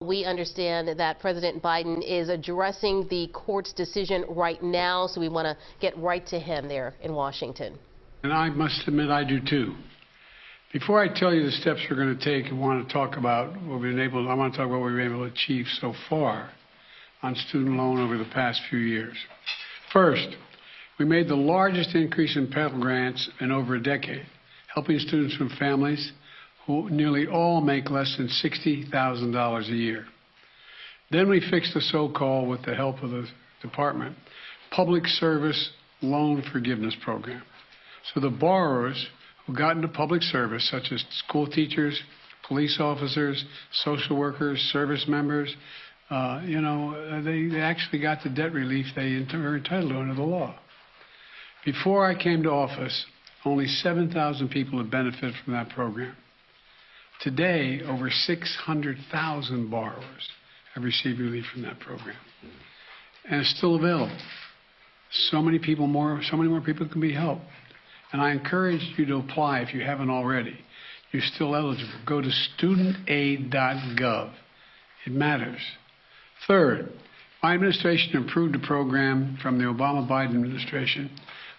We understand that President Biden is addressing the court's decision right now, so we want to get right to him there in Washington. And I must admit I do too. Before I tell you the steps we're going to take, I want to talk about what we've been able to achieve so far on student loan over the past few years. First, we made the largest increase in Pell Grants in over a decade, helping students from families who nearly all make less than $60,000 a year. Then we fixed the so-called, with the help of the department, public service loan forgiveness program. So the borrowers who got into public service, such as school teachers, police officers, social workers, service members, they actually got the debt relief they are entitled to under the law. Before I came to office, only 7,000 people had benefited from that program. Today, over 600,000 borrowers have received relief from that program. And it's still available. So many more people can be helped. And I encourage you to apply if you haven't already. You're still eligible. Go to studentaid.gov. It matters. Third, my administration improved the program from the Obama-Biden administration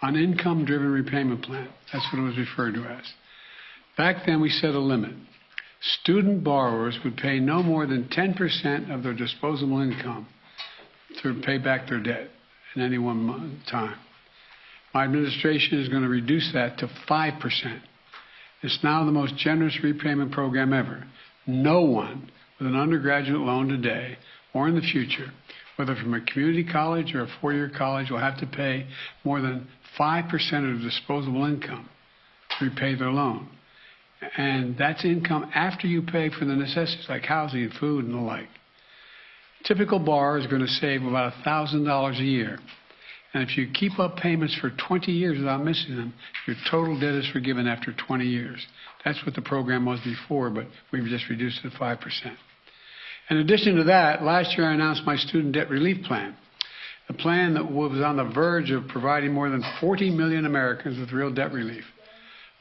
on income-driven repayment plan. That's what it was referred to as. Back then, we set a limit. Student borrowers would pay no more than 10% of their disposable income to pay back their debt in any one time. My administration is going to reduce that to 5%. It's now the most generous repayment program ever. No one with an undergraduate loan today or in the future, whether from a community college or a four-year college, will have to pay more than 5% of their disposable income to repay their loan. And that's income after you pay for the necessities like housing and food and the like. Typical borrower is going to save about $1,000 a year. And if you keep up payments for 20 years without missing them, your total debt is forgiven after 20 years. That's what the program was before, but we've just reduced it to 5%. In addition to that, last year I announced my student debt relief plan, a plan that was on the verge of providing more than 40 million Americans with real debt relief,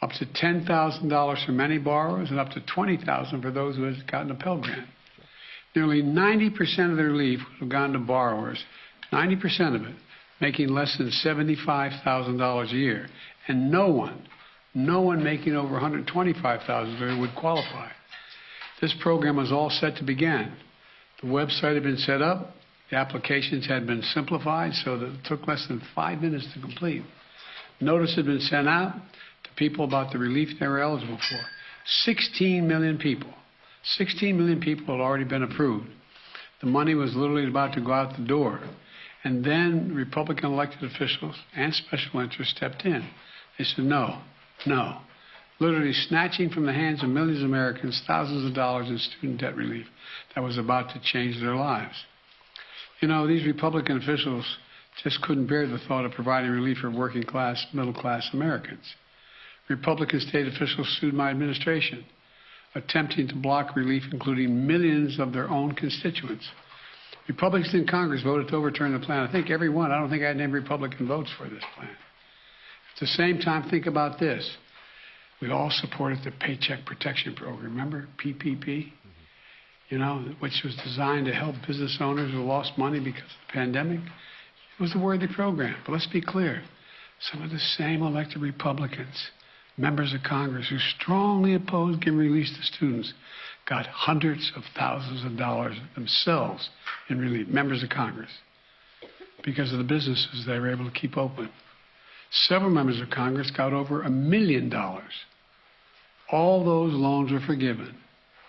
up to $10,000 for many borrowers and up to $20,000 for those who had gotten a Pell Grant. Nearly 90% of the relief would have gone to borrowers, 90% of it, making less than $75,000 a year. And no one making over $125,000 a year would qualify. This program was all set to begin. The website had been set up, the applications had been simplified so that it took less than 5 minutes to complete. Notice had been sent out to people about the relief they were eligible for. 16 million people. 16 million people had already been approved. The money was literally about to go out the door. And then Republican elected officials and special interests stepped in. They said, no, no. Literally snatching from the hands of millions of Americans thousands of dollars in student debt relief that was about to change their lives. You know, these Republican officials just couldn't bear the thought of providing relief for working class, middle class Americans. Republican state officials sued my administration, attempting to block relief, including millions of their own constituents. Republicans in Congress voted to overturn the plan. I think every one. I don't think I had any Republican votes for this plan. At the same time, think about this. We all supported the Paycheck Protection Program. Remember PPP? You know, which was designed to help business owners who lost money because of the pandemic. It was a worthy program. But let's be clear. Some of the same elected Republicans, members of Congress who strongly opposed giving relief to students, got hundreds of thousands of dollars themselves in relief, members of Congress, because of the businesses they were able to keep open. Several members of Congress got over $1 million. All those loans were forgiven.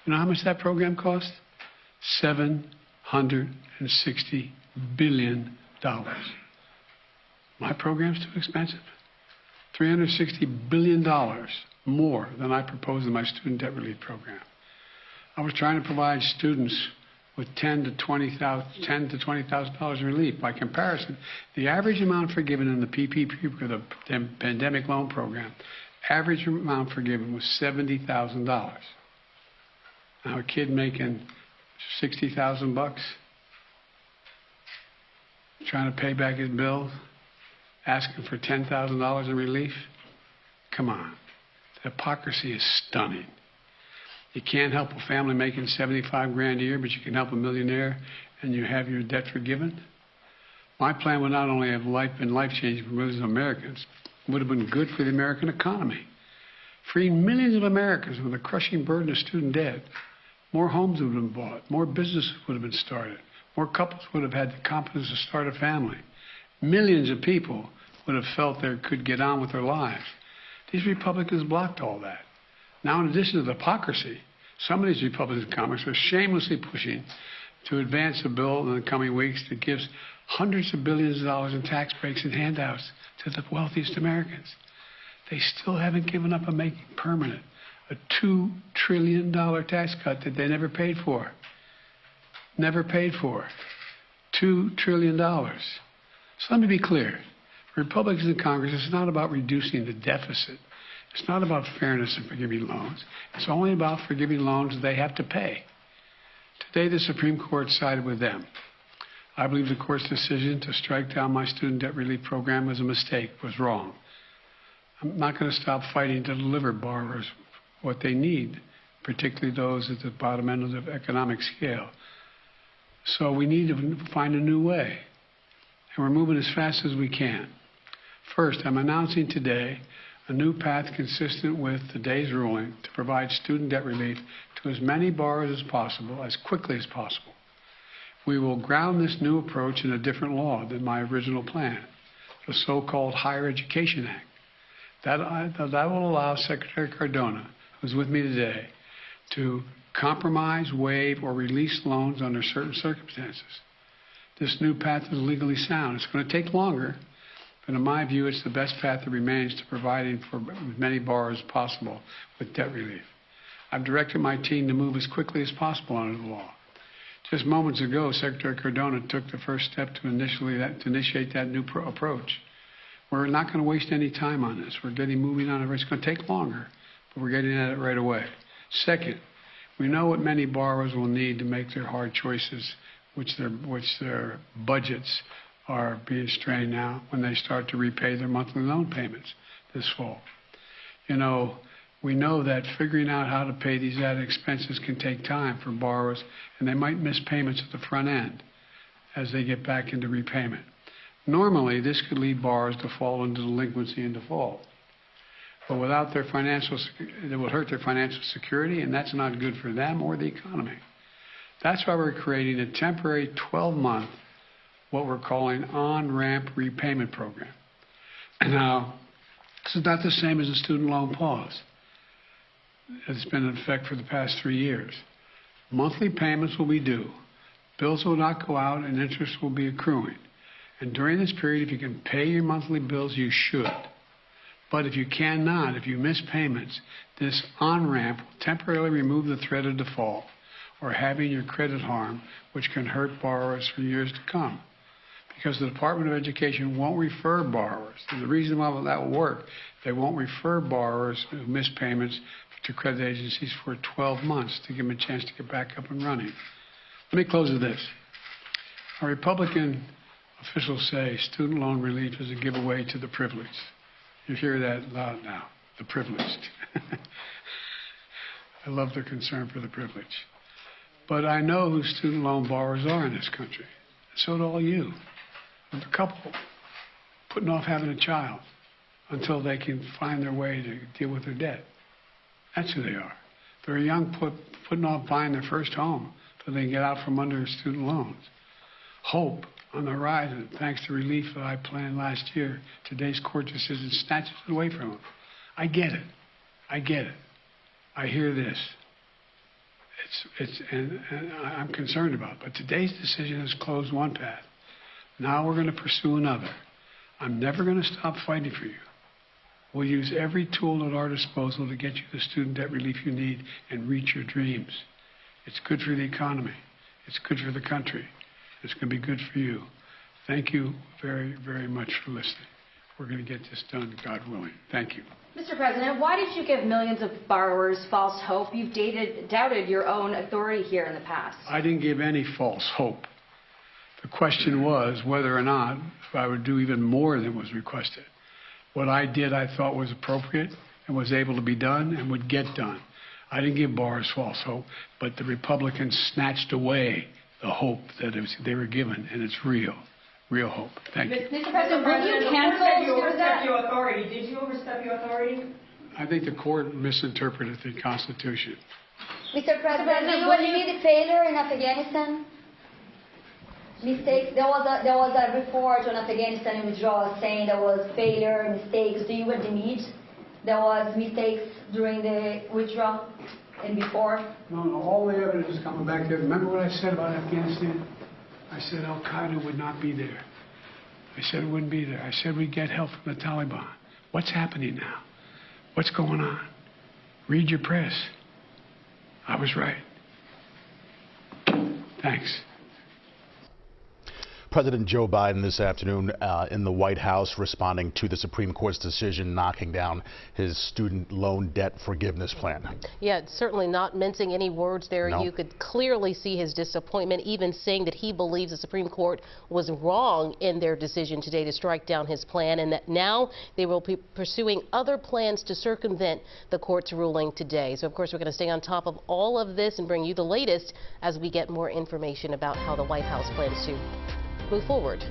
You know how much that program cost? $760 billion. My program's too expensive. $360 billion more than I proposed in my student debt relief program. I was trying to provide students with $10,000 to $20,000 in relief. By comparison, the average amount forgiven in the PPP, or the pandemic loan program, average amount forgiven was $70,000. Now a kid making $60,000, trying to pay back his bills, asking for $10,000 in relief. Come on, the hypocrisy is stunning. You can't help a family making 75 grand a year, but you can help a millionaire and you have your debt forgiven. My plan would not only have been life-changing for millions of Americans, it would have been good for the American economy. Freeing millions of Americans from the crushing burden of student debt. More homes would have been bought. More businesses would have been started. More couples would have had the confidence to start a family. Millions of people would have felt they could get on with their lives. These Republicans blocked all that. Now, in addition to the hypocrisy, some of these Republican Congress are shamelessly pushing to advance a bill in the coming weeks that gives hundreds of billions of dollars in tax breaks and handouts to the wealthiest Americans. They still haven't given up on making permanent a $2 trillion tax cut that they never paid for. Never paid for. $2 trillion. So let me be clear. For Republicans in Congress, it's not about reducing the deficit. It's not about fairness in forgiving loans. It's only about forgiving loans they have to pay. Today, the Supreme Court sided with them. I believe the court's decision to strike down my student debt relief program was a mistake, was wrong. I'm not going to stop fighting to deliver borrowers what they need, particularly those at the bottom end of the economic scale. So we need to find a new way, and we're moving as fast as we can. First, I'm announcing today a new path consistent with today's ruling to provide student debt relief to as many borrowers as possible, as quickly as possible. We will ground this new approach in a different law than my original plan, the so-called Higher Education Act. That will allow Secretary Cardona, who's with me today, to compromise, waive, or release loans under certain circumstances. This new path is legally sound. It's going to take longer, but in my view, it's the best path that remains to providing for as many borrowers as possible with debt relief. I've directed my team to move as quickly as possible under the law. Just moments ago, Secretary Cardona took the first step to initiate that new approach. We're not going to waste any time on this. We're getting moving on it. It's going to take longer, but we're getting at it right away. Second, we know what many borrowers will need to make their hard choices, which their budgets are being strained now when they start to repay their monthly loan payments this fall. You know, we know that figuring out how to pay these added expenses can take time for borrowers, and they might miss payments at the front end as they get back into repayment. Normally, this could lead borrowers to fall into delinquency and default. But without their it will hurt their financial security, and that's not good for them or the economy. That's why we're creating a temporary 12-month, what we're calling on-ramp repayment program. Now, this is not the same as a student loan pause. It's been in effect for the past 3 years. Monthly payments will be due. Bills will not go out, and interest will be accruing. And during this period, if you can pay your monthly bills, you should. But if you cannot, if you miss payments, this on-ramp will temporarily remove the threat of default or having your credit harmed, which can hurt borrowers for years to come. Because the Department of Education won't refer borrowers. And the reason why that will work, they won't refer borrowers who miss payments to credit agencies for 12 months to give them a chance to get back up and running. Let me close with this. Our Republican officials say student loan relief is a giveaway to the privileged. You hear that loud now, the privileged. I love their concern for the privileged. But I know who student loan borrowers are in this country. So do all you. The couple putting off having a child until they can find their way to deal with their debt. That's who they are. They're young putting off buying their first home until they can get out from under student loans. Hope on the horizon, thanks to relief that I planned last year. Today's court decision snatches it away from them. I get it. I get it. I hear this. And I'm concerned about it. But today's decision has closed one path. Now we're going to pursue another. I'm never going to stop fighting for you. We'll use every tool at our disposal to get you the student debt relief you need and reach your dreams. It's good for the economy. It's good for the country. It's going to be good for you. Thank you very, very much for listening. We're going to get this done, God willing. Thank you. Mr. President, why did you give millions of borrowers false hope? You've doubted your own authority here in the past. I didn't give any false hope. The question was whether or not I would do even more than was requested. What I did I thought was appropriate and was able to be done and would get done. I didn't give borrowers false hope, but the Republicans snatched away the hope that they were given, and it's real hope. Thank you. Mr. President, will you cancel You overstep your authority. Did you overstep your authority? I think the court misinterpreted the Constitution. Mr. President, do you admit failure in Afghanistan? Mistakes. There was a report on Afghanistan withdrawal saying there was failure, mistakes. Do you admit there was mistakes during the withdrawal and before? No, all the evidence is coming back there. Remember what I said about Afghanistan? I said Al-Qaeda would not be there. I said it wouldn't be there. I said we'd get help from the Taliban. What's happening now? What's going on? Read your press. I was right. Thanks. President Joe Biden this afternoon in the White House responding to the Supreme Court's decision knocking down his student loan debt forgiveness plan. Yeah, certainly not mincing any words there. No. You could clearly see his disappointment, even saying that he believes the Supreme Court was wrong in their decision today to strike down his plan, and that now they will be pursuing other plans to circumvent the court's ruling today. So, of course, we're going to stay on top of all of this and bring you the latest as we get more information about how the White House plans to move forward.